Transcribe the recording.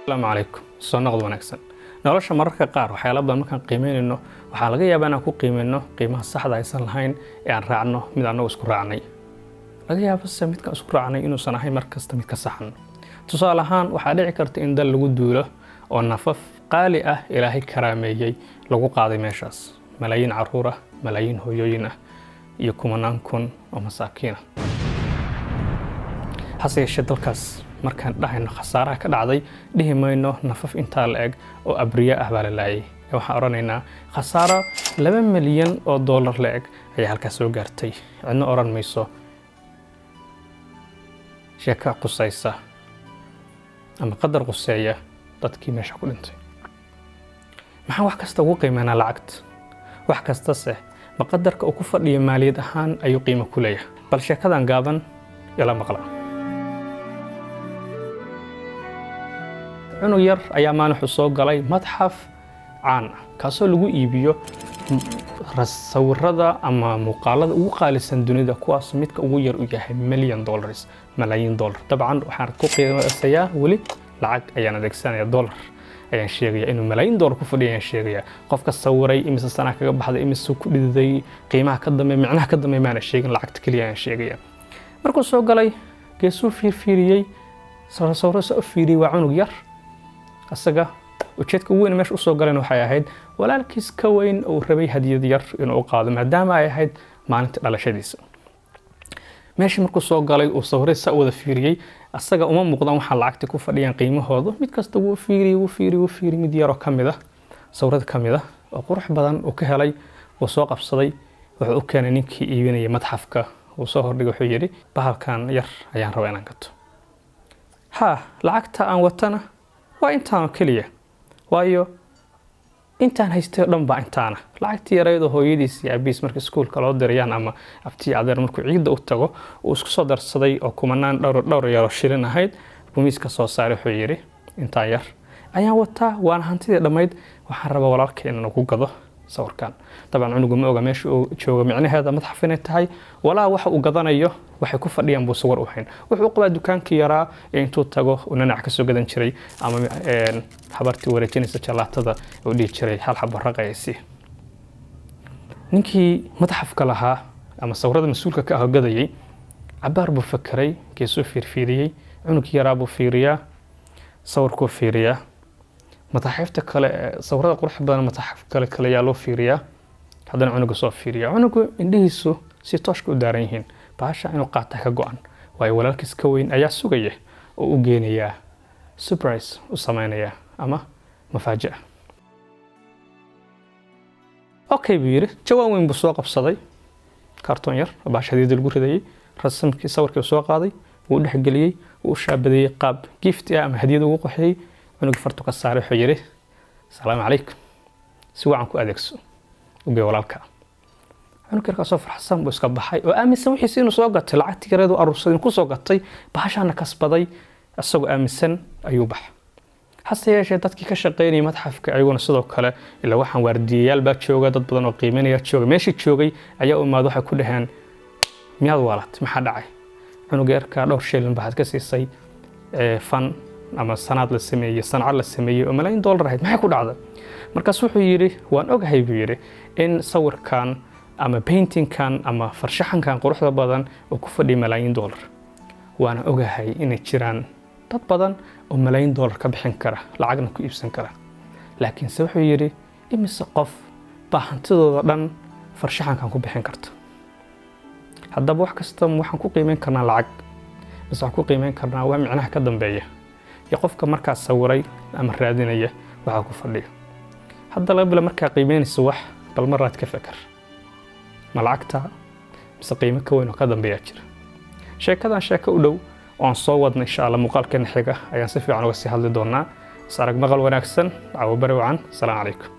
السلام عليكم soo noqod wanaagsan nolosha mararka qaar waxyaalo badan markaan qiimeynayno waxaa laga yaabaa inaan ku qiimeyno qiimaha saxda aysan lahayn ee aan raacno mid aan isku raacnay laga yaabaa midka isku raacnay inuusan ahayn markasta mid ka saxan tusaale ahaan waxaa dhici karta in dal lagu duulo oo nafaf qaali ah ilaahay karaameeyay lagu qaaday meeshaas malaayiin caruur ah malaayiin hooyooyin ah iyo kumanaan kun oo masaakiin ah hase yeeshee dalkaas markaan dhahayno khasaaraha ka dhacday dhihi mayno nafaf intaa la eg oo abriya ah baa la laayay waxaan oranaynaa khasaaro 2 milyan oo dollar la eg ayaa halkaas soo gaartay cidna oran mayso sheeka qusaysa ama qadar quseeya dadkii meesha ku dhintay maxaa wax kasta ugu qiimeynaa lacagta wax kastase ma qadarka uu ku fadhiyo maaliyad ahaan ayuu qiimo ku leeyahay bal sheekadan gaaban ila maqla cunug yar ayaa maalin soo galay madxaf caan ah kaasoo lagu iibiyo sawirada ama muuqaalada ugu qaalisan dunida kuwaas midka ugu yar u yahay milyan dollars malaayiin dollar dabcan waxaan ku qiimeeyaa wali lacag ayaan adeegsanaya dollar ayaan sheegaya inuu malaayiin dollar ku fadhiyo ayaan sheegaya qofka sawiray imise sana kaga baxday imise ku dhiday qiimaha ka dambeeyay macnaha ka dambeeyay maana sheegin lacagta kaliya ayaan sheegaya markuu soo galay geesuu fiiriyay sawirada soo fiiriyay waa cunug yar asaga ujeedka ugu weyn meesha u soo galeen waxay ahayd walaalkiis ka weyn oo rabay hadiyad yar inuu qaado maadaama ay ahayd maalinta dhalashadiisa meesha markuu soo galay oo sawirada wada fiiriyay asaga uma muuqdan waxa lacagta ku fadhiyaan qiimahooda mid kasta wuu fiiriyay mid yar oo kamid ah sawirada kamid ah oo qurux badan oo ka helay oo soo qabsaday wuxuu u keenay ninkii iibinayay madxafka oo soo hordhigay wuxuu yiri bahalkan yar ayaan rabaa inaan gato lacagta aan watana waa intaan kaliya waayo intaan haystay dhan baa intaana lacagtii yareedo hooyadiis iyo abiis markii iskuulka loo dirayaan ama abtii adeer markuu ciida u tago uu isku soo darsaday oo kumanaan dhowr yaro shilin ahayd bumiiska soo saaray wuxuu yiri intaa yar ayaan wataa waan hantidii dhamayd waxaan rabaa walaalkeen inuu ku gado sawirkan taban cunugu ma oga meesha uu joogo micnaheeda madxaf inay tahay walaa waxa uu gadanayo waxay ku fadhiyaan buu sawir u hayn wuxuu qabaa dukaankii yaraa intuu tago uu nanac ka soo gadan jiray ama habartii wareejinaysa jalaatada oo dhigi jiray hal xabo raqaysi ninkii madxafka lahaa ama sawirada mas'uulka ka ah gadayay cabaar buu fakaray geesoo fiiriyay cunugii yaraa buu fiiriyaa sawirku fiiriyaa mataxifta kale sawirada qurux badan mataxif kale yaa loo fiiriyaa haddana cunuga soo fiiriyaa cunugu indhihiisu si tooshka u daaran yihiin baasha inuu qaata ka go'an waayo walaalkiis ka weyn ayaa sugaya oo u geenaya surprise u sameynaya ama mafaaji'a okay buu yiri jawaan weyn buu soo qabsaday kartoon yar oo baasha hadiyada lagu ridayay rasamkii sawirkii soo qaaday wuu dhexgeliyay wuu shaabadiyay qaab gift ama hadiyada ugu qoxiyay cunug fartu ka saaray wuxuu yiri salaam calaykum si wacan ku adeegso ugu walaalka cunug ka soo farxsan buu iska baxay oo aaminsan wixii inuu soo gatay lacagtii yareedo arursadin ku soo gatay bahashana kasbaday asagoo aaminsan ayuu bax hase yeeshee dadkii ka shaqeynayay madxafka ayaguna sidoo kale ila waxaan waardiyayaal baa jooga dad badan oo qiimeynaya jooga meeshii joogay ayaa umaad waxa ku dhaheen miyaad waalat maxaa dhacay cunug yarka dhowr shilin baad ka siisay fan ama sanad la sameeyay sanad la sameeyay oo malaayiin dollar ahayd maxay ku dhacday markaas wuxuu yiri waan ogahay buu yiri in sawirkan ama paintingkan ama farshaxankan quruxda badan oo ku fadhiyo malaayiin dollar waana ogahay inay jiraan dad badan oo malaayiin dollar ka bixin kara lacagna ku iibsan kara laakiin se wuxuu yiri imise qof baa hantidooda dhan farshaxankan ku bixin karta haddaba wax kasta waxaan ku qiimeyn karnaa lacag bas waxaan ku qiimeyn karnaa waa macnaha ka dambeeya iyo qofka markaa sawiray ama raadinaya waxa ku fadhiyo hadda laga bilo markaa qiimeynayso wax bal maraad ka fakar ma lacagta mise qiimo ka weyn oo ka dambeeya jira sheekadan sheeko u dhow oo aan soo wadno insha Allah muuqaalkan xiga ayaan si fiican uga sii hadli doonaa is arag maqal wanaagsan caawa bari wacan salaam calaykum